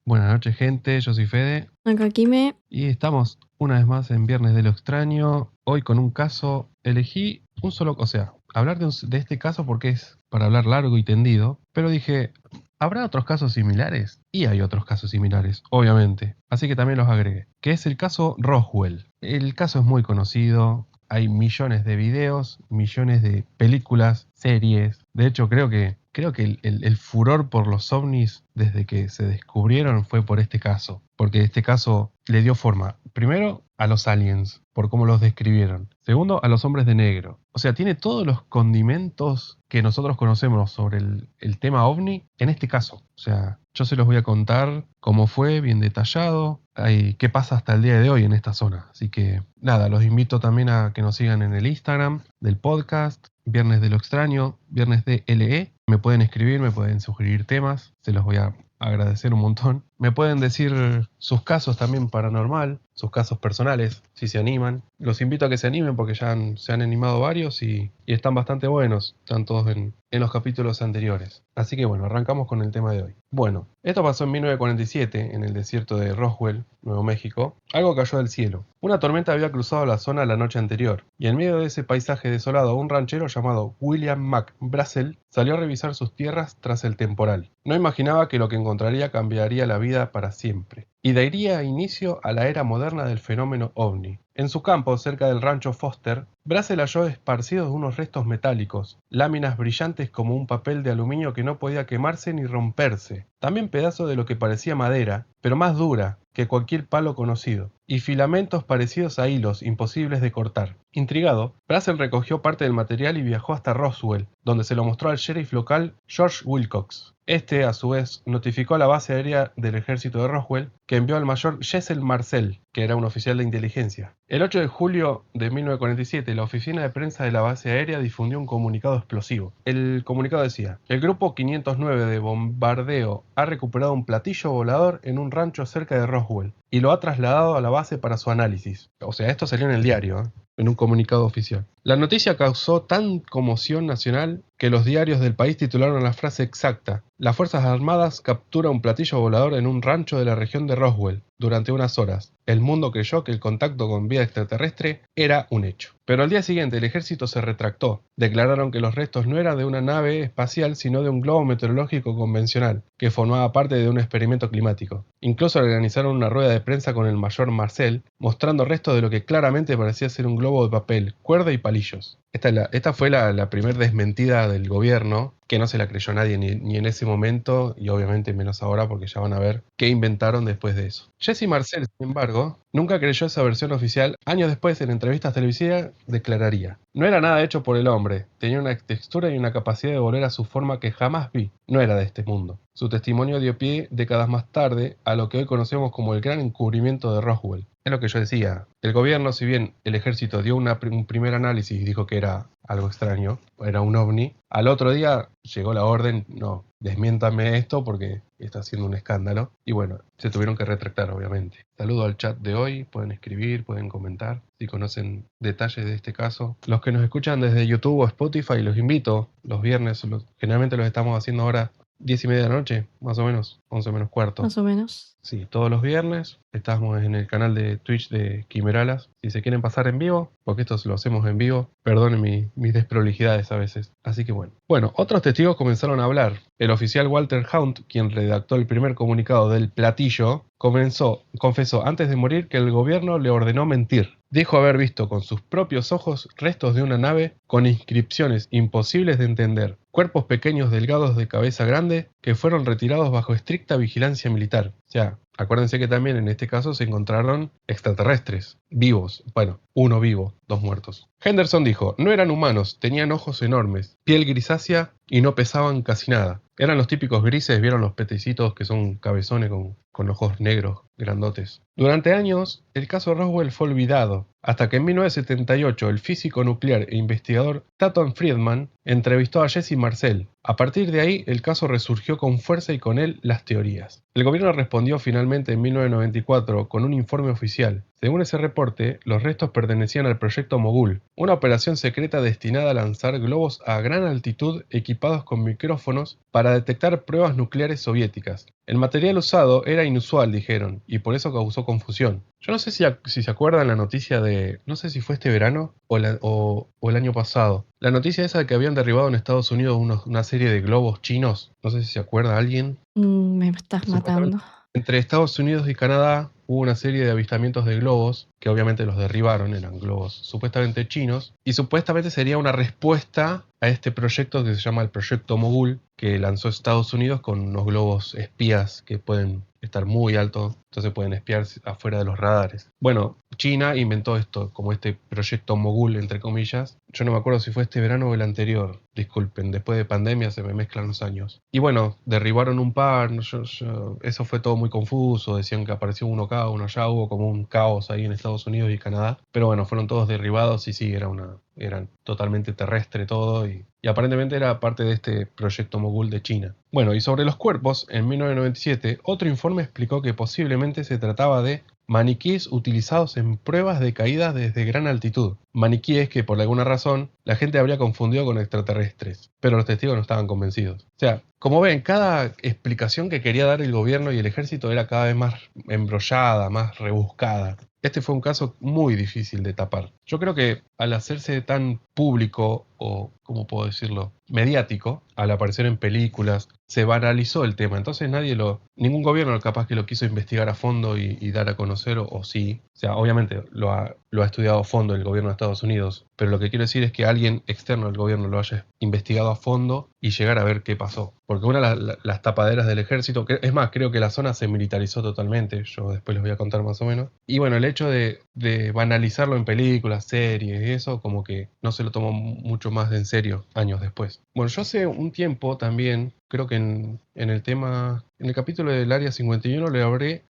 Buenas noches, gente. Yo soy Fede Acá Kime. y estamos una vez más en Viernes de lo Extraño. Hoy con un caso, elegí un solo, o sea, hablar de este caso porque es para hablar largo y tendido, pero dije, ¿habrá otros casos similares? Y hay otros casos similares, obviamente, así que también los agregué, que es el caso Roswell. El caso es muy conocido, hay millones de videos, millones de películas, series. De hecho, creo que el furor por los ovnis desde que se descubrieron fue por este caso. Porque este caso le dio forma, primero, a los aliens, por cómo los describieron. Segundo, a los hombres de negro. O sea, tiene todos los condimentos que nosotros conocemos sobre el tema ovni en este caso. O sea, yo se los voy a contar cómo fue, bien detallado, y qué pasa hasta el día de hoy en esta zona. Así que nada, los invito también a que nos sigan en el Instagram del podcast, Viernes de lo Extraño, Viernes de LE. Me pueden escribir, me pueden sugerir temas, se los voy a agradecer un montón. Me pueden decir sus casos también paranormal, sus casos personales, si se animan. Los invito a que se animen porque se han animado varios y están bastante buenos, están todos en los capítulos anteriores. Así que bueno, arrancamos con el tema de hoy. Bueno, esto pasó en 1947 en el desierto de Roswell, Nuevo México. Algo cayó del cielo. Una tormenta había cruzado la zona la noche anterior, y en medio de ese paisaje desolado, un ranchero llamado William McBrazel salió a revisar sus tierras tras el temporal. No imaginaba que lo que encontraría cambiaría la vida para siempre, y daría inicio a la era moderna del fenómeno ovni. En su campo, cerca del rancho Foster, Brazel halló esparcidos unos restos metálicos, láminas brillantes como un papel de aluminio que no podía quemarse ni romperse, también pedazos de lo que parecía madera, pero más dura que cualquier palo conocido, y filamentos parecidos a hilos imposibles de cortar. Intrigado, Brazel recogió parte del material y viajó hasta Roswell, donde se lo mostró al sheriff local George Wilcox. Este, a su vez, notificó a la base aérea del ejército de Roswell que envió al mayor Jessel Marcel, que era un oficial de inteligencia. El 8 de julio de 1947, la oficina de prensa de la base aérea difundió un comunicado explosivo. El comunicado decía: el grupo 509 de bombardeo ha recuperado un platillo volador en un rancho cerca de Roswell y lo ha trasladado a la base para su análisis. O sea, esto salió en el diario, en un comunicado oficial. La noticia causó tan conmoción nacional que los diarios del país titularon la frase exacta: las Fuerzas Armadas capturan un platillo volador en un rancho de la región de Roswell. Durante unas horas, el mundo creyó que el contacto con vida extraterrestre era un hecho. Pero al día siguiente el ejército se retractó. Declararon que los restos no eran de una nave espacial, sino de un globo meteorológico convencional, que formaba parte de un experimento climático. Incluso organizaron una rueda de prensa con el mayor Marcel, mostrando restos de lo que claramente parecía ser un globo de papel, cuerda y palillos. Esta fue la primera desmentida del gobierno, que no se la creyó nadie ni en ese momento, y obviamente menos ahora porque ya van a ver qué inventaron después de eso. Jesse Marcel, sin embargo, nunca creyó esa versión oficial. Años después, en entrevistas televisivas, declararía: no era nada hecho por el hombre, tenía una textura y una capacidad de volver a su forma que jamás vi, no era de este mundo. Su testimonio dio pie, décadas más tarde, a lo que hoy conocemos como el gran encubrimiento de Roswell. Es lo que yo decía, el gobierno, si bien el ejército dio un primer análisis y dijo que era algo extraño, era un ovni, al otro día llegó la orden: no, desmiéntame esto porque está haciendo un escándalo. Y bueno, se tuvieron que retractar, obviamente. Saludo al chat de hoy, pueden escribir, pueden comentar si conocen detalles de este caso. Los que nos escuchan desde YouTube o Spotify, los invito los viernes, generalmente los estamos haciendo ahora 10:30 de la noche, más o menos, 11 menos cuarto. Más o menos. Sí, todos los viernes estamos en el canal de Twitch de Quimeralas. Si se quieren pasar en vivo, porque esto lo hacemos en vivo, perdonen mis desprolijidades a veces. Así que bueno. Bueno, otros testigos comenzaron a hablar. El oficial Walter Hunt, quien redactó el primer comunicado del platillo, confesó antes de morir que el gobierno le ordenó mentir. Dijo haber visto con sus propios ojos restos de una nave con inscripciones imposibles de entender, cuerpos pequeños delgados de cabeza grande que fueron retirados bajo estricta vigilancia militar. O sea, acuérdense que también en este caso se encontraron extraterrestres, vivos. Bueno, uno vivo, dos muertos. Henderson dijo: no eran humanos, tenían ojos enormes, piel grisácea y no pesaban casi nada. Eran los típicos grises, vieron los petecitos que son cabezones con ojos negros, grandotes. Durante años, el caso Roswell fue olvidado, hasta que en 1978 el físico nuclear e investigador Tatum Friedman entrevistó a Jesse Marcel. A partir de ahí, el caso resurgió con fuerza y con él las teorías. El gobierno respondió finalmente en 1994 con un informe oficial. Según ese reporte, los restos pertenecían al proyecto Mogul, una operación secreta destinada a lanzar globos a gran altitud equipados con micrófonos para detectar pruebas nucleares soviéticas. El material usado era inusual, dijeron, y por eso causó confusión. Yo no sé si se acuerdan la noticia de, no sé si fue este verano o el año pasado, la noticia esa de que habían derribado en Estados Unidos una serie de globos chinos, no sé si se acuerda alguien. Me estás Supuestamente matando. entre Estados Unidos y Canadá hubo una serie de avistamientos de globos, que obviamente los derribaron, eran globos supuestamente chinos, y supuestamente sería una respuesta a este proyecto que se llama el Proyecto Mogul, que lanzó Estados Unidos con unos globos espías que pueden estar muy altos, entonces pueden espiar afuera de los radares. Bueno, China inventó esto, como este Proyecto Mogul, entre comillas. Yo no me acuerdo si fue este verano o el anterior, disculpen, después de pandemia se me mezclan los años. Y bueno, derribaron un par, eso fue todo muy confuso, decían que apareció uno acá, uno allá, hubo como un caos ahí en Estados Unidos y Canadá, pero bueno, fueron todos derribados y sí, eran totalmente terrestre todo y aparentemente era parte de este proyecto Mogul de China. Bueno, y sobre los cuerpos, en 1997, otro informe explicó que posiblemente se trataba de maniquíes utilizados en pruebas de caídas desde gran altitud. Maniquíes que por alguna razón la gente habría confundido con extraterrestres, pero los testigos no estaban convencidos. O sea, como ven, cada explicación que quería dar el gobierno y el ejército era cada vez más embrollada, más rebuscada. Este fue un caso muy difícil de tapar. Yo creo que al hacerse tan público o, ¿cómo puedo decirlo?, mediático, al aparecer en películas, se banalizó el tema. Entonces ningún gobierno capaz que lo quiso investigar a fondo y dar a conocer, o sí. O sea, obviamente lo ha estudiado a fondo el gobierno de Estados Unidos, pero lo que quiero decir es que alguien externo al gobierno lo haya investigado a fondo y llegar a ver qué pasó. Porque una de las tapaderas del ejército, es más, creo que la zona se militarizó totalmente, yo después les voy a contar más o menos. Y bueno, el hecho de banalizarlo en películas, series y eso, como que no se lo tomó mucho más de en serio años después. Bueno, yo hace un tiempo también, creo que en el capítulo del Área 51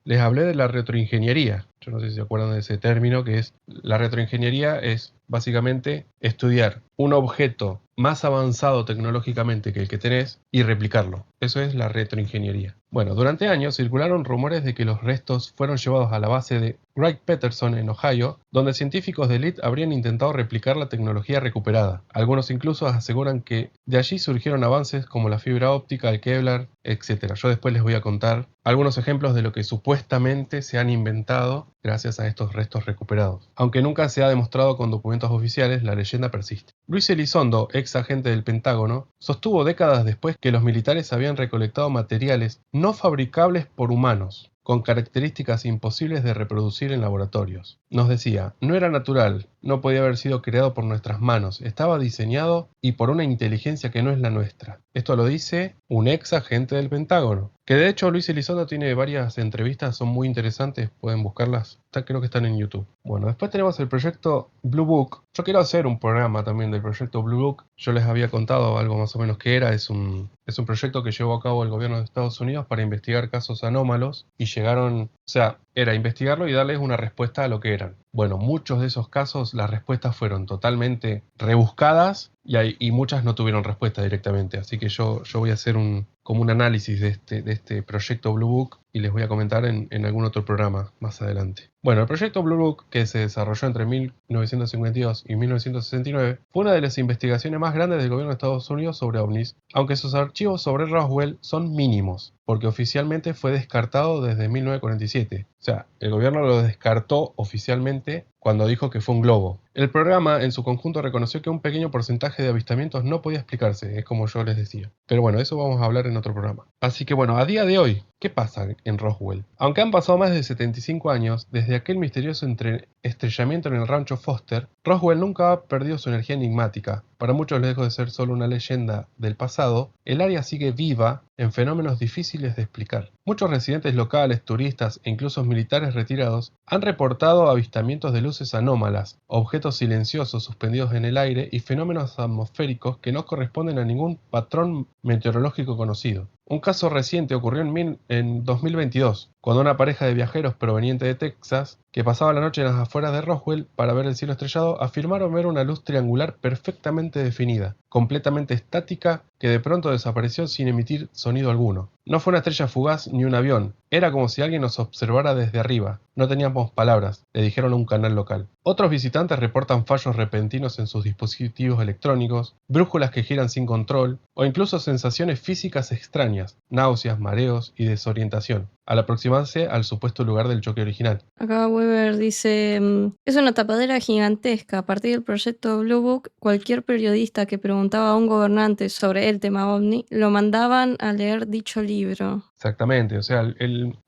les hablé de la retroingeniería. Yo no sé si se acuerdan de ese término, que es la retroingeniería es básicamente estudiar un objeto más avanzado tecnológicamente que el que tenés y replicarlo. Eso es la retroingeniería. Bueno, durante años circularon rumores de que los restos fueron llevados a la base de Wright-Patterson en Ohio, donde científicos de élite habrían intentado replicar la tecnología recuperada. Algunos incluso aseguran que de allí surgieron avances como la fibra óptica, el Kevlar, etc. Yo después les voy a contar algunos ejemplos de lo que supuestamente se han inventado gracias a estos restos recuperados. Aunque nunca se ha demostrado con documentos oficiales, la leyenda persiste. Luis Elizondo, ex agente del Pentágono, sostuvo décadas después que los militares habían recolectado materiales no fabricables por humanos, con características imposibles de reproducir en laboratorios. Nos decía, no era natural, no podía haber sido creado por nuestras manos, estaba diseñado y por una inteligencia que no es la nuestra. Esto lo dice un ex agente del Pentágono. Que de hecho Luis Elizondo tiene varias entrevistas, son muy interesantes, pueden buscarlas, creo que están en YouTube. Bueno, después tenemos el proyecto Blue Book. Yo quiero hacer un programa también del proyecto Blue Book. Yo les había contado algo más o menos que era. Es un proyecto que llevó a cabo el gobierno de Estados Unidos para investigar casos anómalos y llegaron, o sea, era investigarlo y darles una respuesta a lo que eran. Bueno, muchos de esos casos las respuestas fueron totalmente rebuscadas y muchas no tuvieron respuesta directamente. Así que yo voy a hacer como un análisis de este proyecto Blue Book y les voy a comentar en algún otro programa más adelante. Bueno, el proyecto Blue Book, que se desarrolló entre 1952 y 1969, fue una de las investigaciones más grandes del gobierno de Estados Unidos sobre ovnis, aunque sus archivos sobre Roswell son mínimos, porque oficialmente fue descartado desde 1947. O sea, el gobierno lo descartó oficialmente cuando dijo que fue un globo. El programa en su conjunto reconoció que un pequeño porcentaje de avistamientos no podía explicarse, es como yo les decía. Pero bueno, eso vamos a hablar en otro programa. Así que bueno, a día de hoy, ¿qué pasa en Roswell? Aunque han pasado más de 75 años desde aquel misterioso estrellamiento en el rancho Foster, Roswell nunca ha perdido su energía enigmática. Para muchos, lejos de ser solo una leyenda del pasado, el área sigue viva en fenómenos difíciles de explicar. Muchos residentes locales, turistas e incluso militares retirados han reportado avistamientos de luces anómalas, objetos silenciosos suspendidos en el aire y fenómenos atmosféricos que no corresponden a ningún patrón meteorológico conocido. Un caso reciente ocurrió en 2022, cuando una pareja de viajeros proveniente de Texas, que pasaba la noche en las afueras de Roswell para ver el cielo estrellado, afirmaron ver una luz triangular perfectamente definida, completamente estática, que de pronto desapareció sin emitir sonido alguno. No fue una estrella fugaz ni un avión, era como si alguien nos observara desde arriba. No teníamos palabras, le dijeron a un canal local. Otros visitantes reportan fallos repentinos en sus dispositivos electrónicos, brújulas que giran sin control, o incluso sensaciones físicas extrañas, náuseas, mareos y desorientación, al aproximarse al supuesto lugar del choque original. Acá Weber dice, es una tapadera gigantesca. A partir del proyecto Blue Book, cualquier periodista que preguntaba a un gobernante sobre el tema OVNI, lo mandaban a leer dicho libro. Exactamente, o sea,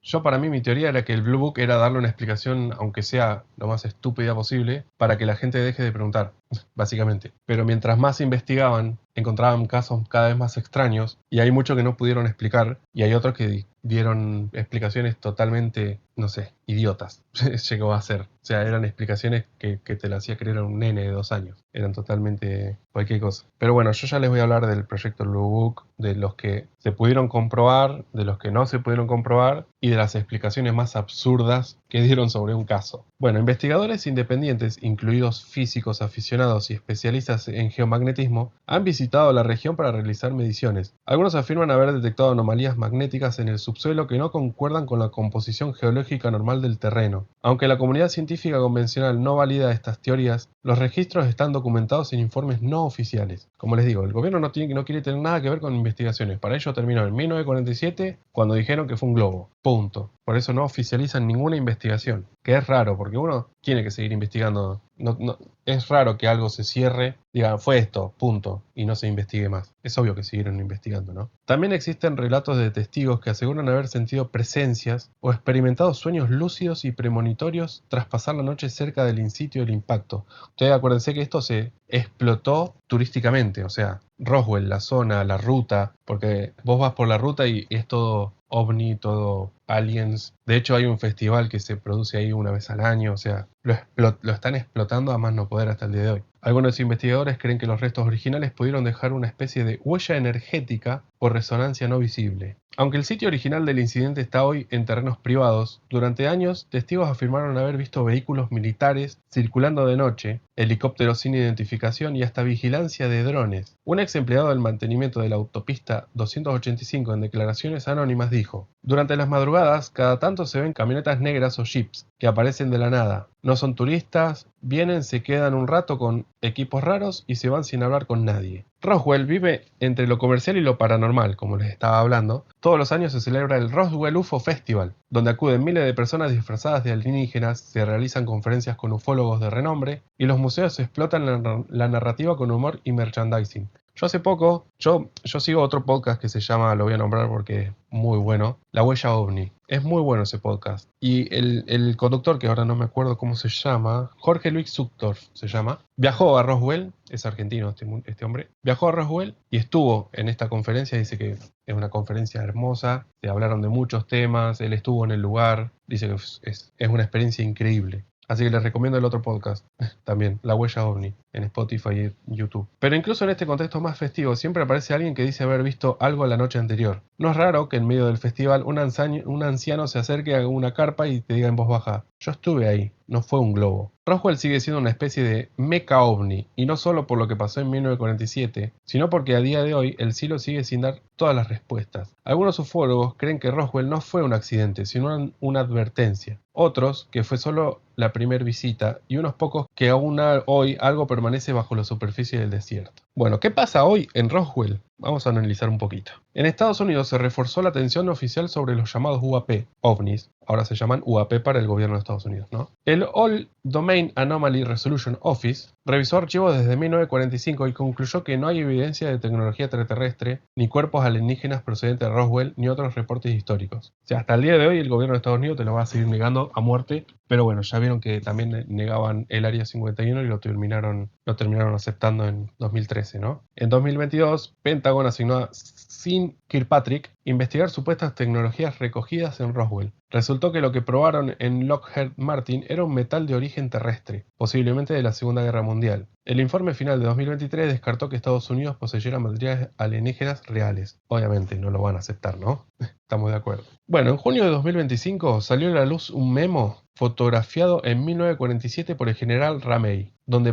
yo para mí mi teoría era que el Blue Book era darle una explicación, aunque sea lo más estúpida posible, para que la gente deje de preguntar, básicamente. Pero mientras más investigaban, encontraban casos cada vez más extraños, y hay muchos que no pudieron explicar, y hay otros que dieron explicaciones totalmente, no sé, idiotas, llegó a ser. O sea, eran explicaciones que te las hacía creer a un nene de 2 años. Eran totalmente cualquier cosa. Pero bueno, yo ya les voy a hablar del proyecto Blue Book, de los que se pudieron comprobar, de los que no se pudieron comprobar y de las explicaciones más absurdas que dieron sobre un caso. Bueno, investigadores independientes, incluidos físicos aficionados y especialistas en geomagnetismo, han visitado la región para realizar mediciones. Algunos afirman haber detectado anomalías magnéticas en el subsuelo que no concuerdan con la composición geológica normal del terreno. Aunque la comunidad científica convencional no valida estas teorías, los registros están documentados en informes no oficiales. Como les digo, el gobierno no quiere tener nada que ver con investigaciones. Para ello terminó en 1947 cuando dijeron que fue un globo. Punto. Por eso no oficializan ninguna investigación. Que es raro, porque uno tiene que seguir investigando. Es raro que algo se cierre, diga, fue esto, punto, y no se investigue más. Es obvio que siguieron investigando, ¿no? También existen relatos de testigos que aseguran haber sentido presencias o experimentado sueños lúcidos y premonitorios tras pasar la noche cerca del in-sitio del impacto. Ustedes acuérdense que esto se explotó turísticamente, o sea, Roswell, la zona, la ruta, porque vos vas por la ruta y es todo ovni, todo aliens. De hecho, hay un festival que se produce ahí una vez al año, o sea, lo están explotando a más no poder hasta el día de hoy. Algunos investigadores creen que los restos originales pudieron dejar una especie de huella energética por resonancia no visible. Aunque el sitio original del incidente está hoy en terrenos privados, durante años testigos afirmaron haber visto vehículos militares circulando de noche, helicópteros sin identificación y hasta vigilancia de drones. Un ex empleado del mantenimiento de la autopista 285 en declaraciones anónimas dijo: durante las madrugadas, cada tanto se ven camionetas negras o jeeps que aparecen de la nada. No son turistas, vienen, se quedan un rato con equipos raros y se van sin hablar con nadie. Roswell vive entre lo comercial y lo paranormal, como les estaba hablando. Todos los años se celebra el Roswell UFO Festival, donde acuden miles de personas disfrazadas de alienígenas, se realizan conferencias con ufólogos de renombre y los museos explotan la narrativa con humor y merchandising. Yo hace poco, yo sigo otro podcast que se llama, lo voy a nombrar porque es muy bueno, La Huella OVNI. Es muy bueno ese podcast. Y el conductor, que ahora no me acuerdo cómo se llama, Jorge Luis Zuckdorf se llama, viajó a Roswell, es argentino este hombre, viajó a Roswell y estuvo en esta conferencia, dice que es una conferencia hermosa, se hablaron de muchos temas, él estuvo en el lugar, dice que es una experiencia increíble. Así que les recomiendo el otro podcast, también, La Huella OVNI, en Spotify y YouTube. Pero incluso en este contexto más festivo, siempre aparece alguien que dice haber visto algo la noche anterior. No es raro que en medio del festival un anciano se acerque a una carpa y te diga en voz baja: yo estuve ahí, no fue un globo. Roswell sigue siendo una especie de meca ovni, y no solo por lo que pasó en 1947, sino porque a día de hoy el cielo sigue sin dar todas las respuestas. Algunos ufólogos creen que Roswell no fue un accidente, sino una advertencia. Otros que fue solo la primera visita, y unos pocos que aún hoy algo permanece bajo la superficie del desierto. Bueno, ¿qué pasa hoy en Roswell? Vamos a analizar un poquito. En Estados Unidos se reforzó la atención oficial sobre los llamados UAP, OVNIs, ahora se llaman UAP para el gobierno de Estados Unidos, ¿no? El All Domain Anomaly Resolution Office revisó archivos desde 1945 y concluyó que no hay evidencia de tecnología extraterrestre, ni cuerpos alienígenas procedentes de Roswell, ni otros reportes históricos. O sea, hasta el día de hoy el gobierno de Estados Unidos te lo va a seguir negando a muerte, pero bueno, ya vieron que también negaban el Área 51 y lo terminaron aceptando en 2013, ¿no? En 2022, Pentágono asignó a Sean Kirkpatrick investigar supuestas tecnologías recogidas en Roswell. Resultó que lo que probaron en Lockheed Martin era un metal de origen terrestre, posiblemente de la Segunda Guerra Mundial. El informe final de 2023 descartó que Estados Unidos poseyera materiales alienígenas reales. Obviamente no lo van a aceptar, ¿no? Estamos de acuerdo. Bueno, en junio de 2025 salió a la luz un memo fotografiado en 1947 por el general Ramey, donde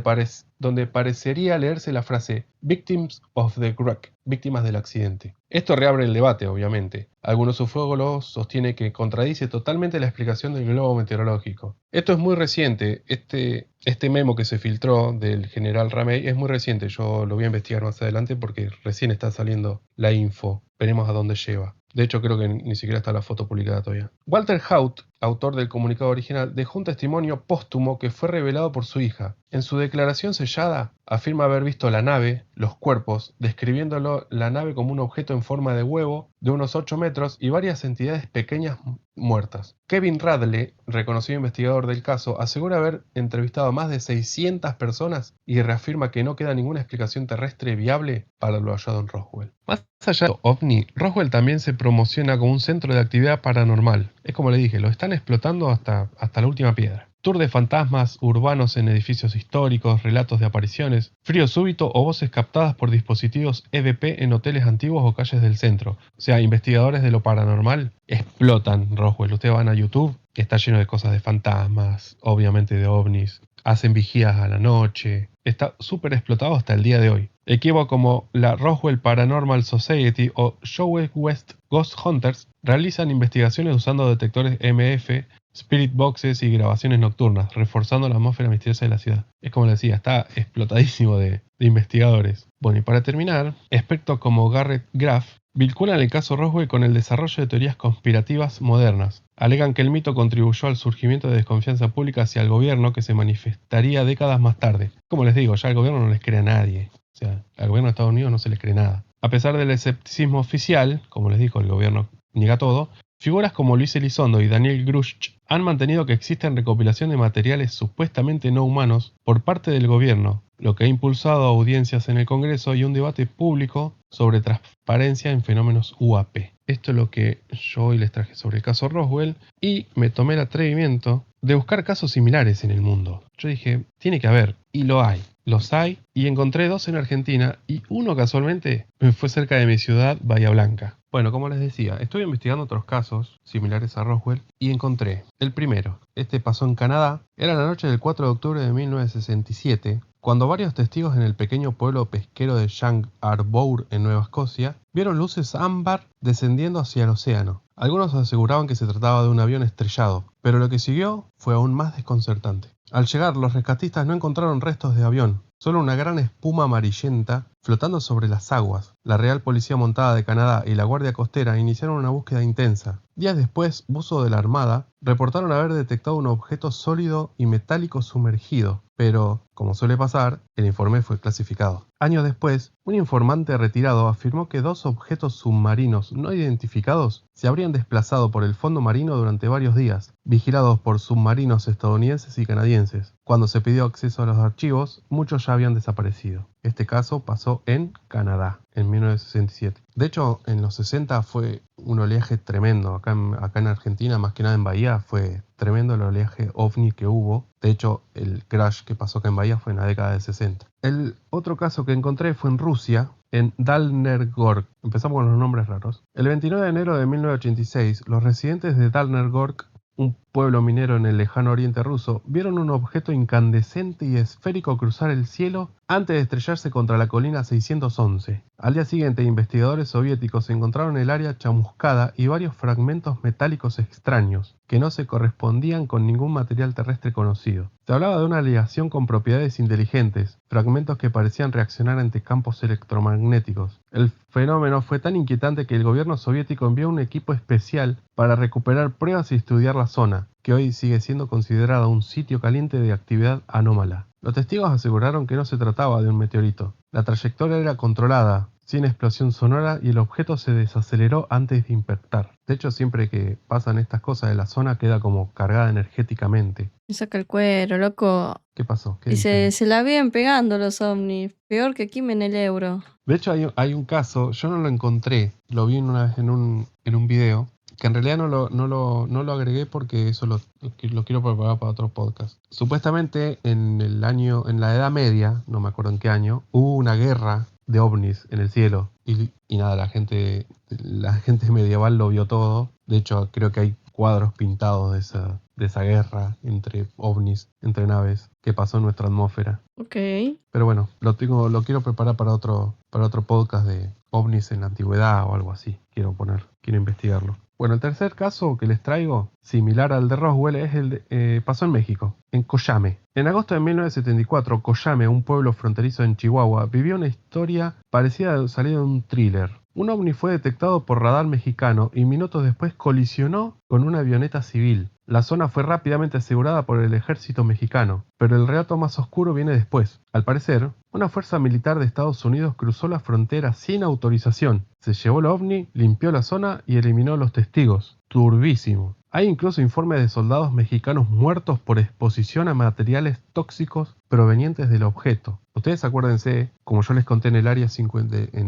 parecería leerse la frase Victims of the Wreck, víctimas del accidente. Esto reabre el debate, obviamente. Algunos ufólogos sostienen que contradice totalmente la explicación del globo meteorológico. Esto es muy reciente. Este memo que se filtró del general Ramey es muy reciente. Yo lo voy a investigar más adelante porque recién está saliendo la info. Veremos a dónde lleva. De hecho, creo que ni siquiera está la foto publicada todavía. Walter Haut, autor del comunicado original, dejó un testimonio póstumo que fue revelado por su hija. En su declaración sellada, afirma haber visto la nave, los cuerpos, describiéndolo la nave como un objeto en forma de huevo de unos 8 metros y varias entidades pequeñas muertas. Kevin Radley, reconocido investigador del caso, asegura haber entrevistado a más de 600 personas y reafirma que no queda ninguna explicación terrestre viable para lo hallado en Roswell. Más allá de OVNI, Roswell también se promociona como un centro de actividad paranormal. Es como le dije, lo están explotando hasta la última piedra. Tour de fantasmas urbanos en edificios históricos, relatos de apariciones, frío súbito o voces captadas por dispositivos EVP en hoteles antiguos o calles del centro. O sea, investigadores de lo paranormal explotan Roswell. Ustedes van a YouTube, está lleno de cosas de fantasmas, obviamente de ovnis. Hacen vigías a la noche. Está súper explotado hasta el día de hoy. Equipos como la Roswell Paranormal Society o Joe West Ghost Hunters realizan investigaciones usando detectores MF, spirit boxes y grabaciones nocturnas, reforzando la atmósfera misteriosa de la ciudad. Es como les decía, está explotadísimo de investigadores. Bueno, y para terminar, expertos como Garrett Graff vinculan el caso Roswell con el desarrollo de teorías conspirativas modernas. Alegan que el mito contribuyó al surgimiento de desconfianza pública hacia el gobierno que se manifestaría décadas más tarde. Como les digo, ya el gobierno no les cree a nadie. O sea, al gobierno de Estados Unidos no se les cree nada. A pesar del escepticismo oficial, como les digo, el gobierno niega todo, figuras como Luis Elizondo y Daniel Grush han mantenido que existen recopilación de materiales supuestamente no humanos por parte del gobierno, lo que ha impulsado audiencias en el Congreso y un debate público sobre transparencia en fenómenos UAP. Esto es lo que yo hoy les traje sobre el caso Roswell y me tomé el atrevimiento de buscar casos similares en el mundo. Yo dije, tiene que haber, y lo hay. Los hay, y encontré 2 en Argentina, y uno casualmente fue cerca de mi ciudad, Bahía Blanca. Bueno, como les decía, estuve investigando otros casos similares a Roswell, y encontré el primero. Este pasó en Canadá, era la noche del 4 de octubre de 1967, cuando varios testigos en el pequeño pueblo pesquero de Shank Arbour, en Nueva Escocia, vieron luces ámbar descendiendo hacia el océano. Algunos aseguraban que se trataba de un avión estrellado, pero lo que siguió fue aún más desconcertante. Al llegar, los rescatistas no encontraron restos de avión, solo una gran espuma amarillenta flotando sobre las aguas. La Real Policía Montada de Canadá y la Guardia Costera iniciaron una búsqueda intensa. Días después, buzos de la Armada reportaron haber detectado un objeto sólido y metálico sumergido, pero, como suele pasar, el informe fue clasificado. Años después, un informante retirado afirmó que 2 objetos submarinos no identificados se habrían desplazado por el fondo marino durante varios días, vigilados por submarinos estadounidenses y canadienses. Cuando se pidió acceso a los archivos, muchos ya habían desaparecido. Este caso pasó en Canadá, en 1967. De hecho, en los 60 fue un oleaje tremendo. Acá en Argentina, más que nada en Bahía, fue tremendo el oleaje ovni que hubo. De hecho, el crash que pasó acá en Bahía fue en la década de 60. El otro caso que encontré fue en Rusia, en Dalnergorsk. Empezamos con los nombres raros. El 29 de enero de 1986, los residentes de Dalnergorsk, un pueblo minero en el lejano oriente ruso, vieron un objeto incandescente y esférico cruzar el cielo antes de estrellarse contra la colina 611. Al día siguiente, investigadores soviéticos encontraron el área chamuscada y varios fragmentos metálicos extraños, que no se correspondían con ningún material terrestre conocido. Se hablaba de una aleación con propiedades inteligentes, fragmentos que parecían reaccionar ante campos electromagnéticos. El fenómeno fue tan inquietante que el gobierno soviético envió un equipo especial para recuperar pruebas y estudiar la zona, que hoy sigue siendo considerada un sitio caliente de actividad anómala. Los testigos aseguraron que no se trataba de un meteorito. La trayectoria era controlada, sin explosión sonora, y el objeto se desaceleró antes de impactar. De hecho, siempre que pasan estas cosas de la zona queda como cargada energéticamente. Me saca el cuero, loco. ¿Qué pasó? ¿Qué Y dice? se la vienen pegando los ovnis. Peor que Kim en el Euro. De hecho, hay un caso, yo no lo encontré, lo vi una vez en un video, que en realidad no lo agregué porque eso lo quiero preparar para otro podcast. Supuestamente en la Edad Media, no me acuerdo en qué año, hubo una guerra de ovnis en el cielo. Y nada, la gente medieval lo vio todo. De hecho, creo que hay cuadros pintados de esa guerra entre ovnis, entre naves, que pasó en nuestra atmósfera. Ok. Pero bueno, lo quiero preparar para otro podcast de ovnis en la antigüedad o algo así. Quiero investigarlo. Bueno, el tercer caso que les traigo, similar al de Roswell, pasó en México, en Coyame. En agosto de 1974, Coyame, un pueblo fronterizo en Chihuahua, vivió una historia parecida a salida de un thriller. Un ovni fue detectado por radar mexicano y minutos después colisionó con una avioneta civil. La zona fue rápidamente asegurada por el ejército mexicano, pero el relato más oscuro viene después. Al parecer, una fuerza militar de Estados Unidos cruzó la frontera sin autorización, se llevó el ovni, limpió la zona y eliminó a los testigos. Turbísimo. Hay incluso informes de soldados mexicanos muertos por exposición a materiales tóxicos provenientes del objeto. Ustedes acuérdense, como yo les conté en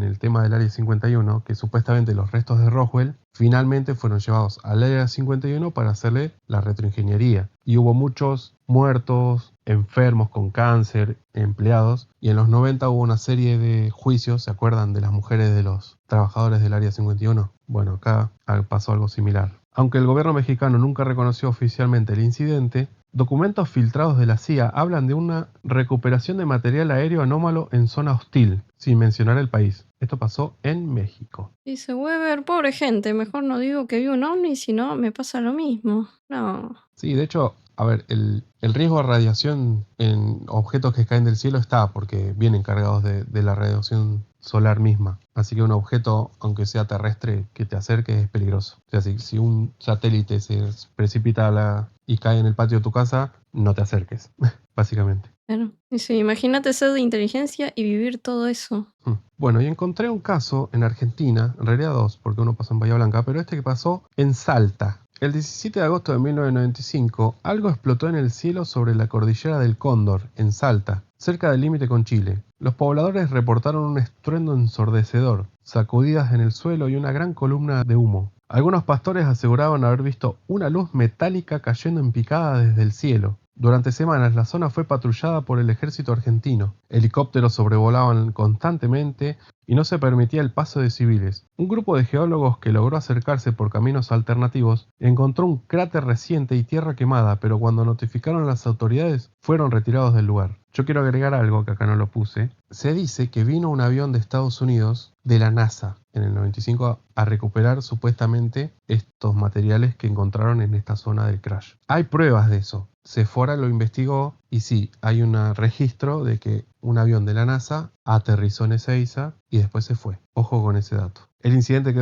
el tema del Área 51, que supuestamente los restos de Roswell finalmente fueron llevados al Área 51 para hacerle la retroingeniería. Y hubo muchos muertos, enfermos con cáncer, empleados. Y en los 90 hubo una serie de juicios, ¿se acuerdan? De las mujeres de los trabajadores del Área 51. Bueno, acá pasó algo similar. Aunque el gobierno mexicano nunca reconoció oficialmente el incidente, documentos filtrados de la CIA hablan de una recuperación de material aéreo anómalo en zona hostil, sin mencionar el país. Esto pasó en México. Dice Weber, pobre gente, mejor no digo que vi un ovni, si no me pasa lo mismo. No. Sí, de hecho, a ver, el riesgo de radiación en objetos que caen del cielo está porque vienen cargados de la radiación solar misma. Así que un objeto, aunque sea terrestre, que te acerque es peligroso. O sea, si un satélite se precipita y cae en el patio de tu casa, no te acerques, básicamente. Claro. Dice, imagínate ser de inteligencia y vivir todo eso. Bueno, y encontré un caso en Argentina, en realidad dos, porque uno pasó en Bahía Blanca, pero este que pasó en Salta. El 17 de agosto de 1995, algo explotó en el cielo sobre la cordillera del Cóndor, en Salta, cerca del límite con Chile. Los pobladores reportaron un estruendo ensordecedor, sacudidas en el suelo y una gran columna de humo. Algunos pastores aseguraban haber visto una luz metálica cayendo en picada desde el cielo. Durante semanas la zona fue patrullada por el ejército argentino. Helicópteros sobrevolaban constantemente y no se permitía el paso de civiles. Un grupo de geólogos que logró acercarse por caminos alternativos encontró un cráter reciente y tierra quemada, pero cuando notificaron a las autoridades fueron retirados del lugar. Yo quiero agregar algo que acá no lo puse. Se dice que vino un avión de Estados Unidos, de la NASA, en el 95 a recuperar supuestamente estos materiales que encontraron en esta zona del crash. Hay pruebas de eso. Sephora lo investigó y sí, hay un registro de que un avión de la NASA aterrizó en Ezeiza y después se fue. Ojo con ese dato. El incidente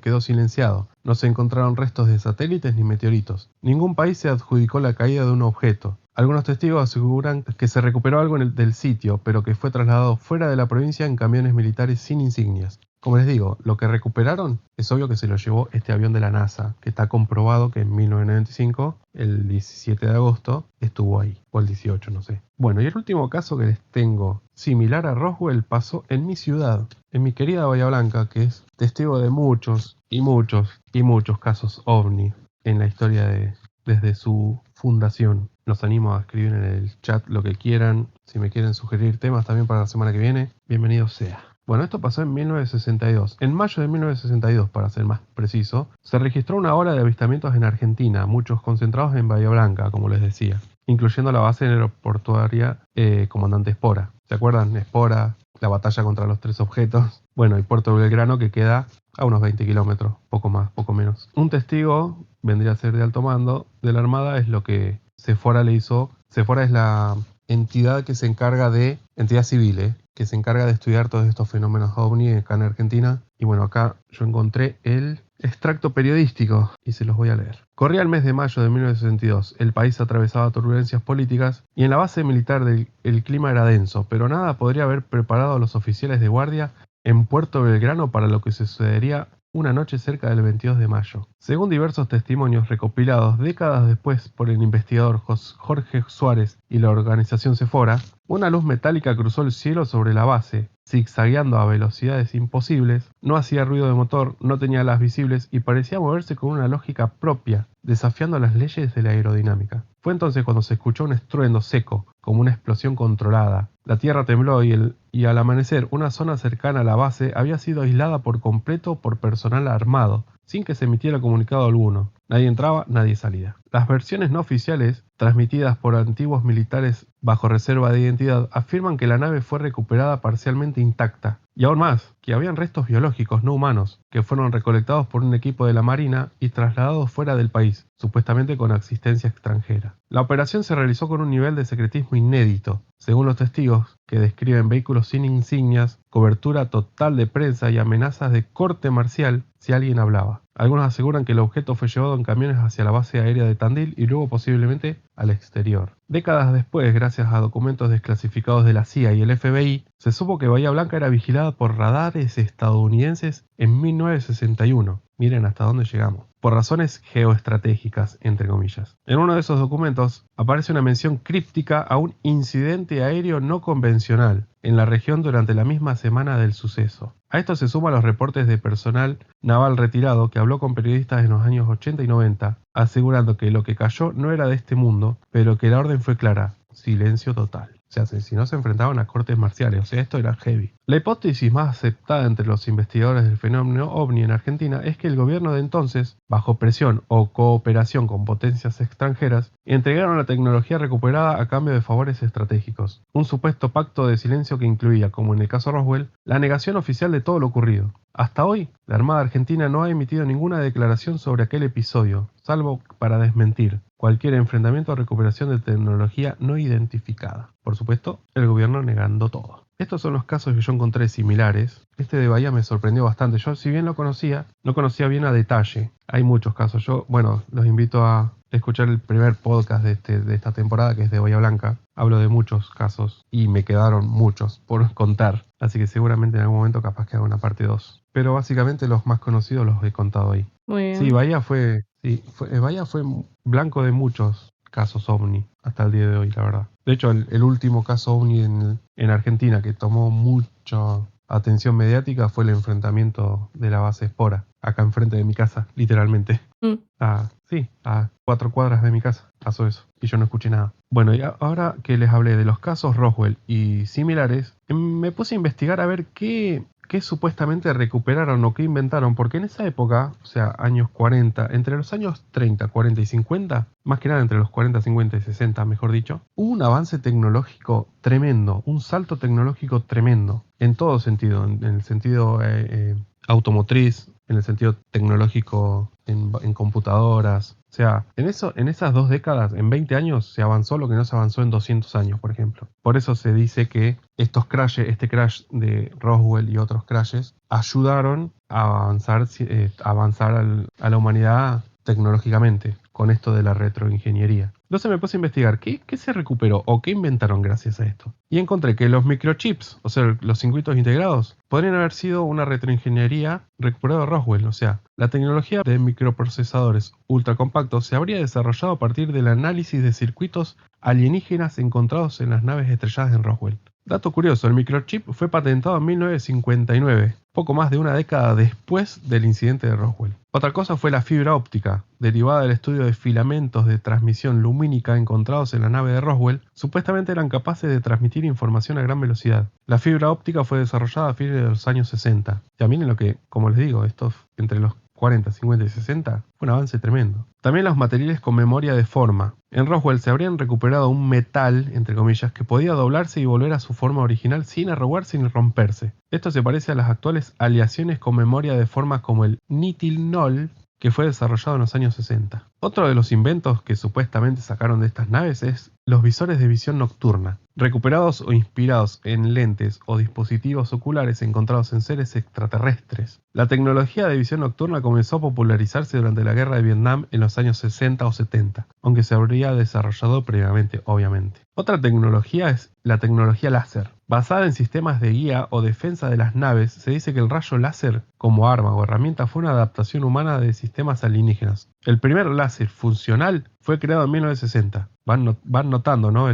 quedó silenciado. No se encontraron restos de satélites ni meteoritos. Ningún país se adjudicó la caída de un objeto. Algunos testigos aseguran que se recuperó algo del sitio, pero que fue trasladado fuera de la provincia en camiones militares sin insignias. Como les digo, lo que recuperaron es obvio que se lo llevó este avión de la NASA, que está comprobado que en 1995, el 17 de agosto, estuvo ahí, o el 18, no sé. Bueno, y el último caso que les tengo, similar a Roswell, pasó en mi ciudad, en mi querida Bahía Blanca, que es testigo de muchos y muchos y muchos casos ovni en la historia desde su fundación. Los animo a escribir en el chat lo que quieran. Si me quieren sugerir temas también para la semana que viene, bienvenido sea. Bueno, esto pasó en 1962. En mayo de 1962, para ser más preciso, se registró una ola de avistamientos en Argentina, muchos concentrados en Bahía Blanca, como les decía, incluyendo la base aeroportuaria Comandante Espora. ¿Se acuerdan? Espora, la batalla contra los 3 objetos. Bueno, y Puerto Belgrano, que queda a unos 20 kilómetros, poco más, poco menos. Un testigo, vendría a ser de alto mando de la Armada, es lo que Sephora le hizo. Sephora es la entidad que se encarga entidad civil, que se encarga de estudiar todos estos fenómenos ovni acá en Argentina. Y bueno, acá yo encontré el extracto periodístico y se los voy a leer. Corría el mes de mayo de 1962. El país atravesaba turbulencias políticas y en la base militar el clima era denso, pero nada podría haber preparado a los oficiales de guardia en Puerto Belgrano para lo que sucedería una noche cerca del 22 de mayo. Según diversos testimonios recopilados décadas después por el investigador Jorge Suárez y la organización Sephora, una luz metálica cruzó el cielo sobre la base, zigzagueando a velocidades imposibles, no hacía ruido de motor, no tenía alas visibles y parecía moverse con una lógica propia, desafiando las leyes de la aerodinámica. Fue entonces cuando se escuchó un estruendo seco, como una explosión controlada. La tierra tembló y al amanecer una zona cercana a la base había sido aislada por completo por personal armado, sin que se emitiera comunicado alguno. Nadie entraba, nadie salía. Las versiones no oficiales, transmitidas por antiguos militares bajo reserva de identidad, afirman que la nave fue recuperada parcialmente intacta. Y aún más, que habían restos biológicos no humanos, que fueron recolectados por un equipo de la Marina y trasladados fuera del país, supuestamente con asistencia extranjera. La operación se realizó con un nivel de secretismo inédito, según los testigos, que describen vehículos sin insignias, cobertura total de prensa y amenazas de corte marcial si alguien hablaba. Algunos aseguran que el objeto fue llevado en camiones hacia la base aérea de Tandil y luego posiblemente al exterior. Décadas después, gracias a documentos desclasificados de la CIA y el FBI, se supo que Bahía Blanca era vigilada por radares estadounidenses en 1961. Miren hasta dónde llegamos. Por razones geoestratégicas, entre comillas. En uno de esos documentos aparece una mención críptica a un incidente aéreo no convencional en la región durante la misma semana del suceso. A esto se suman los reportes de personal naval retirado que habló con periodistas en los años 80 y 90, asegurando que lo que cayó no era de este mundo, pero que la orden fue clara: silencio total. O sea, si no se enfrentaban a cortes marciales, o sea, esto era heavy. La hipótesis más aceptada entre los investigadores del fenómeno OVNI en Argentina es que el gobierno de entonces, bajo presión o cooperación con potencias extranjeras, entregaron la tecnología recuperada a cambio de favores estratégicos. Un supuesto pacto de silencio que incluía, como en el caso Roswell, la negación oficial de todo lo ocurrido. Hasta hoy, la Armada Argentina no ha emitido ninguna declaración sobre aquel episodio, salvo para desmentir cualquier enfrentamiento o recuperación de tecnología no identificada. Por supuesto, el gobierno negando todo. Estos son los casos que yo encontré similares. Este de Bahía me sorprendió bastante. Yo, si bien lo conocía, no conocía bien a detalle. Hay muchos casos. Yo, los invito a escuchar el primer podcast de esta temporada, que es de Bahía Blanca. Hablo de muchos casos y me quedaron muchos por contar. Así que seguramente en algún momento capaz que haga una parte 2. Pero básicamente los más conocidos los he contado ahí. Muy bien. Sí, Bahía fue blanco de muchos casos OVNI hasta el día de hoy, la verdad. De hecho, el último caso OVNI en Argentina que tomó mucha atención mediática fue el enfrentamiento de la base Espora, acá enfrente de mi casa, literalmente. A 4 cuadras de mi casa pasó eso y yo no escuché nada. Bueno, y ahora que les hablé de los casos Roswell y similares, me puse a investigar a ver qué supuestamente recuperaron o qué inventaron, porque en esa época, o sea, años 40, entre los años 30, 40 y 50, más que nada entre los 40, 50 y 60, mejor dicho, hubo un avance tecnológico tremendo, un salto tecnológico tremendo, en todo sentido, en el sentido automotriz, en el sentido tecnológico en computadoras. O sea, en esas 2 décadas, en 20 años, se avanzó lo que no se avanzó en 200 años, por ejemplo. Por eso se dice que este crash de Roswell y otros crashes, ayudaron a avanzar a la humanidad tecnológicamente con esto de la retroingeniería. Entonces me puse a investigar qué se recuperó o qué inventaron gracias a esto. Y encontré que los microchips, o sea, los circuitos integrados, podrían haber sido una retroingeniería recuperada de Roswell. O sea, la tecnología de microprocesadores ultracompactos se habría desarrollado a partir del análisis de circuitos alienígenas encontrados en las naves estrelladas en Roswell. Dato curioso, el microchip fue patentado en 1959, poco más de una década después del incidente de Roswell. Otra cosa fue la fibra óptica, derivada del estudio de filamentos de transmisión lumínica encontrados en la nave de Roswell, supuestamente eran capaces de transmitir información a gran velocidad. La fibra óptica fue desarrollada a fines de los años 60. También en lo que, como les digo, estos entre los 40, 50 y 60, fue un avance tremendo. También los materiales con memoria de forma. En Roswell se habrían recuperado un metal, entre comillas, que podía doblarse y volver a su forma original sin arrugarse ni romperse. Esto se parece a las actuales aleaciones con memoria de forma como el nitinol, que fue desarrollado en los años 60. Otro de los inventos que supuestamente sacaron de estas naves es los visores de visión nocturna, recuperados o inspirados en lentes o dispositivos oculares encontrados en seres extraterrestres. La tecnología de visión nocturna comenzó a popularizarse durante la Guerra de Vietnam en los años 60 o 70, aunque se habría desarrollado previamente, obviamente. Otra tecnología es la tecnología láser. Basada en sistemas de guía o defensa de las naves, se dice que el rayo láser como arma o herramienta fue una adaptación humana de sistemas alienígenas. El primer láser funcional fue creado en 1960. Van notando, ¿no?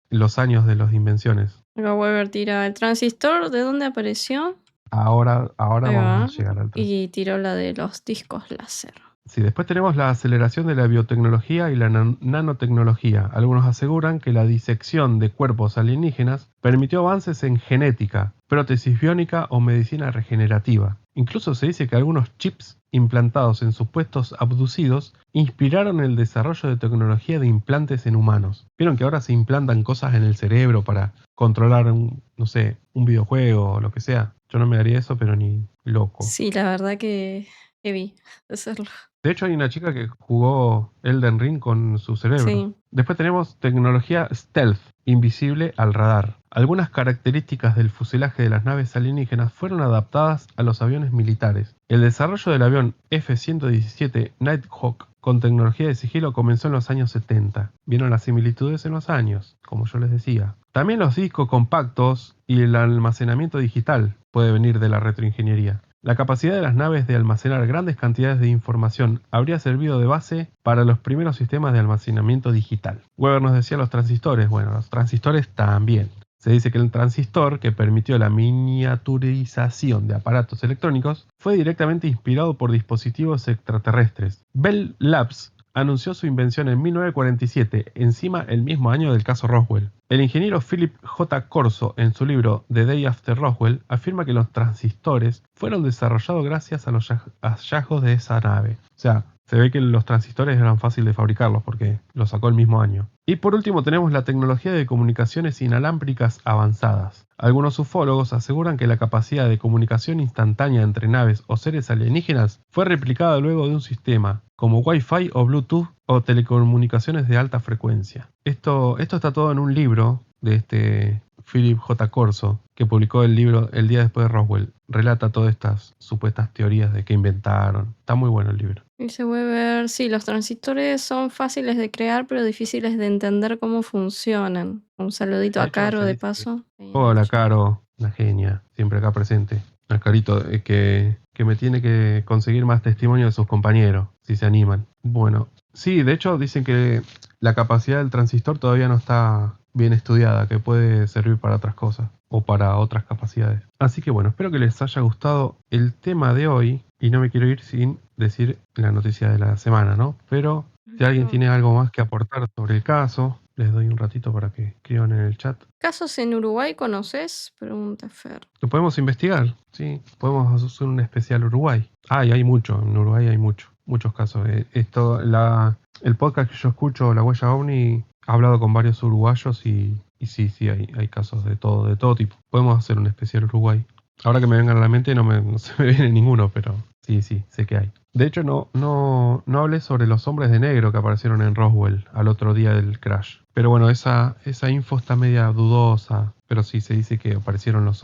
Los años de las invenciones. Acá Weber tira el transistor. ¿De dónde apareció? Ahora Ahí vamos a va. llegar al transistor. Y tiró la de los discos láser. Sí, después tenemos la aceleración de la biotecnología y la nanotecnología. Algunos aseguran que la disección de cuerpos alienígenas permitió avances en genética, prótesis biónica o medicina regenerativa. Incluso se dice que algunos chips implantados en supuestos abducidos inspiraron el desarrollo de tecnología de implantes en humanos. Vieron que ahora se implantan cosas en el cerebro para controlar no sé, un videojuego o lo que sea. Yo no me daría eso, pero ni loco. Sí, la verdad que vi hacerlo. De hecho, hay una chica que jugó Elden Ring con su cerebro. Sí. Después tenemos tecnología stealth, invisible al radar. Algunas características del fuselaje de las naves alienígenas fueron adaptadas a los aviones militares. El desarrollo del avión F-117 Nighthawk con tecnología de sigilo comenzó en los años 70. Vieron las similitudes en los años, como yo les decía. También los discos compactos y el almacenamiento digital puede venir de la retroingeniería. La capacidad de las naves de almacenar grandes cantidades de información habría servido de base para los primeros sistemas de almacenamiento digital. Weber nos decía los transistores. Bueno, los transistores también. Se dice que el transistor, que permitió la miniaturización de aparatos electrónicos, fue directamente inspirado por dispositivos extraterrestres. Bell Labs anunció su invención en 1947, encima el mismo año del caso Roswell. El ingeniero Philip J. Corso, en su libro The Day After Roswell, afirma que los transistores fueron desarrollados gracias a los hallazgos de esa nave. O sea, se ve que los transistores eran fáciles de fabricarlos porque los sacó el mismo año. Y por último tenemos la tecnología de comunicaciones inalámbricas avanzadas. Algunos ufólogos aseguran que la capacidad de comunicación instantánea entre naves o seres alienígenas fue replicada luego de un sistema como Wi-Fi o Bluetooth o telecomunicaciones de alta frecuencia. Esto está todo en un libro de este Philip J. Corso, que publicó el libro El día después de Roswell. Relata todas estas supuestas teorías de que inventaron. Está muy bueno el libro. Dice Weber, sí, los transistores son fáciles de crear, pero difíciles de entender cómo funcionan. Un saludito De a hecho, Caro se de dice paso. hola, Caro, la genia, siempre acá presente. A Carito, que me tiene que conseguir más testimonio de sus compañeros, si se animan. Bueno, sí, de hecho dicen que la capacidad del transistor todavía no está bien estudiada, que puede servir para otras cosas o para otras capacidades. Así que bueno, espero que les haya gustado el tema de hoy y no me quiero ir sin decir la noticia de la semana, ¿no? Pero si alguien tiene algo más que aportar sobre el caso, les doy un ratito para que escriban en el chat. ¿Casos en Uruguay conoces? Pregunta Fer. Lo podemos investigar, sí. Podemos hacer un especial Uruguay. Y hay mucho, en Uruguay hay muchos casos. El podcast que yo escucho, La Huella OVNI, ha hablado con varios uruguayos y sí, hay casos de todo tipo. Podemos hacer un especial Uruguay. Ahora que me vengan a la mente no se me viene ninguno, pero sí, sé que hay. De hecho, no hablé sobre los hombres de negro que aparecieron en Roswell al otro día del crash. Pero bueno, esa info está media dudosa. Pero sí, se dice que aparecieron los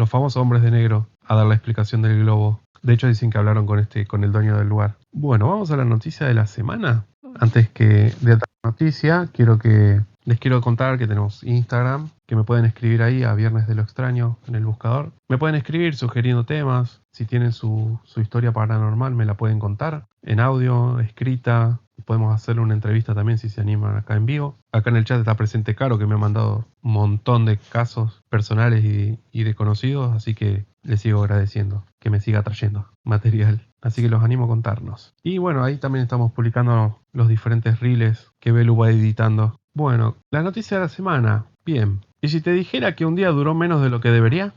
famosos hombres de negro a dar la explicación del globo. De hecho, dicen que hablaron con el dueño del lugar. Bueno, vamos a la noticia de la semana. Antes de otra noticia, les quiero contar que tenemos Instagram, que me pueden escribir ahí a Viernes de lo Extraño en el buscador. Me pueden escribir sugiriendo temas. Si tienen su historia paranormal, me la pueden contar en audio, escrita. Podemos hacerle una entrevista también si se animan acá en vivo. Acá en el chat está presente Caro, que me ha mandado un montón de casos personales y de conocidos, así que les sigo agradeciendo que me siga trayendo material. Así que los animo a contarnos. Y bueno, ahí también estamos publicando los diferentes reels que Belu va editando. Bueno, la noticia de la semana. Bien. ¿Y si te dijera que un día duró menos de lo que debería?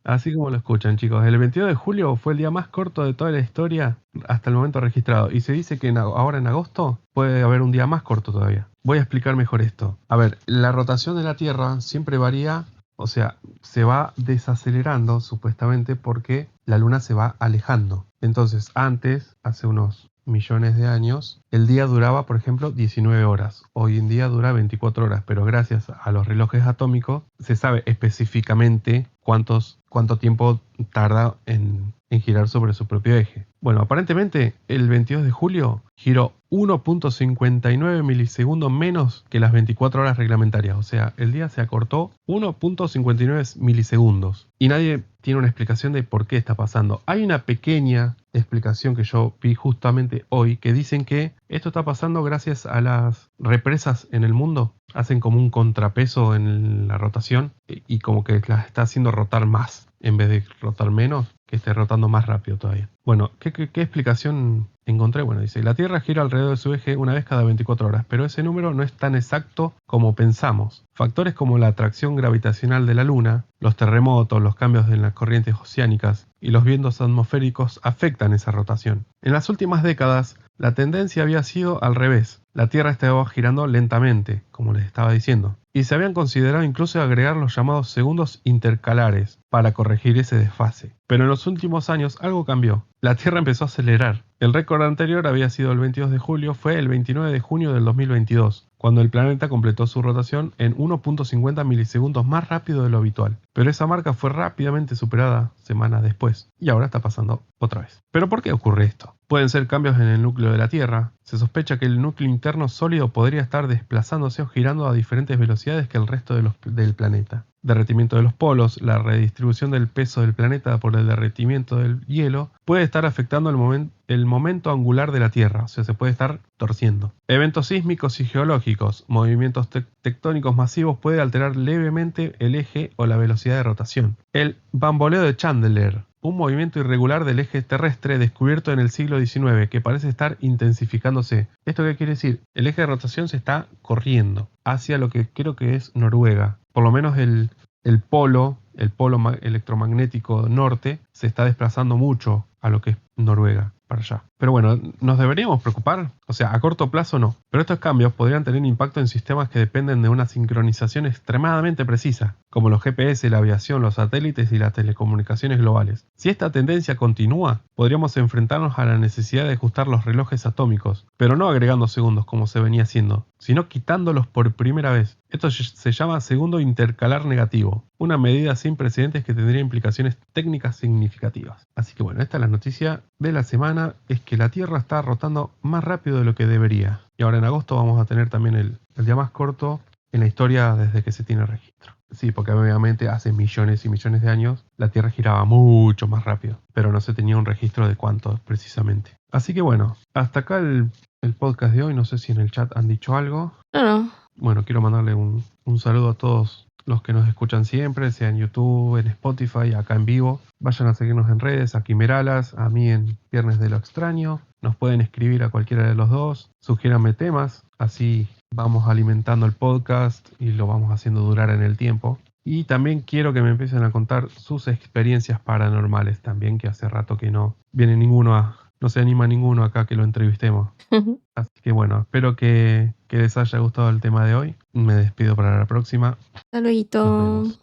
Así como lo escuchan, chicos. El 22 de julio fue el día más corto de toda la historia hasta el momento registrado. Y se dice que ahora en agosto puede haber un día más corto todavía. Voy a explicar mejor esto. A ver, la rotación de la Tierra siempre varía. O sea, se va desacelerando supuestamente porque la Luna se va alejando. Entonces, antes, hace unos millones de años, el día duraba, por ejemplo, 19 horas. Hoy en día dura 24 horas, pero gracias a los relojes atómicos se sabe específicamente cuánto tiempo tarda en girar sobre su propio eje. Bueno, aparentemente el 22 de julio giró 1.59 milisegundos menos que las 24 horas reglamentarias. O sea, el día se acortó 1.59 milisegundos. Y nadie tiene una explicación de por qué está pasando. Hay una pequeña explicación que yo vi justamente hoy que dicen que esto está pasando gracias a las represas en el mundo. Hacen como un contrapeso en la rotación y como que las está haciendo rotar más en vez de rotar menos, que esté rotando más rápido todavía. Bueno, ¿qué explicación encontré? Bueno, dice, la Tierra gira alrededor de su eje una vez cada 24 horas, pero ese número no es tan exacto como pensamos. Factores como la atracción gravitacional de la Luna, los terremotos, los cambios en las corrientes oceánicas y los vientos atmosféricos afectan esa rotación. En las últimas décadas, la tendencia había sido al revés. La Tierra estaba girando lentamente, como les estaba diciendo, y se habían considerado incluso agregar los llamados segundos intercalares para corregir ese desfase. Pero en los últimos años algo cambió. La Tierra empezó a acelerar. El récord anterior había sido el 22 de julio, fue el 29 de junio del 2022, cuando el planeta completó su rotación en 1.50 milisegundos más rápido de lo habitual. Pero esa marca fue rápidamente superada semanas después, y ahora está pasando otra vez. ¿Pero por qué ocurre esto? Pueden ser cambios en el núcleo de la Tierra. Se sospecha que el núcleo interno sólido podría estar desplazándose o girando a diferentes velocidades que el resto del planeta. Derretimiento de los polos, la redistribución del peso del planeta por el derretimiento del hielo, puede estar afectando el momento angular de la Tierra, o sea, se puede estar torciendo. Eventos sísmicos y geológicos, movimientos tectónicos masivos puede alterar levemente el eje o la velocidad de rotación. El bamboleo de Chandler, un movimiento irregular del eje terrestre descubierto en el siglo XIX que parece estar intensificándose. ¿Esto qué quiere decir? El eje de rotación se está corriendo hacia lo que creo que es Noruega. Por lo menos el polo electromagnético norte se está desplazando mucho a lo que es Noruega, para allá. Pero bueno, ¿nos deberíamos preocupar? O sea, a corto plazo no. Pero estos cambios podrían tener impacto en sistemas que dependen de una sincronización extremadamente precisa, como los GPS, la aviación, los satélites y las telecomunicaciones globales. Si esta tendencia continúa, podríamos enfrentarnos a la necesidad de ajustar los relojes atómicos, pero no agregando segundos como se venía haciendo, sino quitándolos por primera vez. Esto se llama segundo intercalar negativo, una medida sin precedentes que tendría implicaciones técnicas significativas. Así que bueno, esta es la noticia de la semana, es que la Tierra está rotando más rápido de lo que debería. Y ahora en agosto vamos a tener también el día más corto en la historia desde que se tiene registro. Sí, porque obviamente hace millones y millones de años la Tierra giraba mucho más rápido, pero no se tenía un registro de cuánto precisamente. Así que bueno, hasta acá el podcast de hoy. No sé si en el chat han dicho algo. No. Bueno, quiero mandarle un saludo a todos los que nos escuchan siempre, sea en YouTube, en Spotify, acá en vivo. Vayan a seguirnos en redes, a Quimeralas, a mí en Viernes de lo Extraño. Nos pueden escribir a cualquiera de los dos, sugiéranme temas, así vamos alimentando el podcast y lo vamos haciendo durar en el tiempo. Y también quiero que me empiecen a contar sus experiencias paranormales también, que hace rato que no viene no se anima ninguno acá que lo entrevistemos. Así que bueno, espero que les haya gustado el tema de hoy. Me despido para la próxima. Hasta luego. Nos vemos.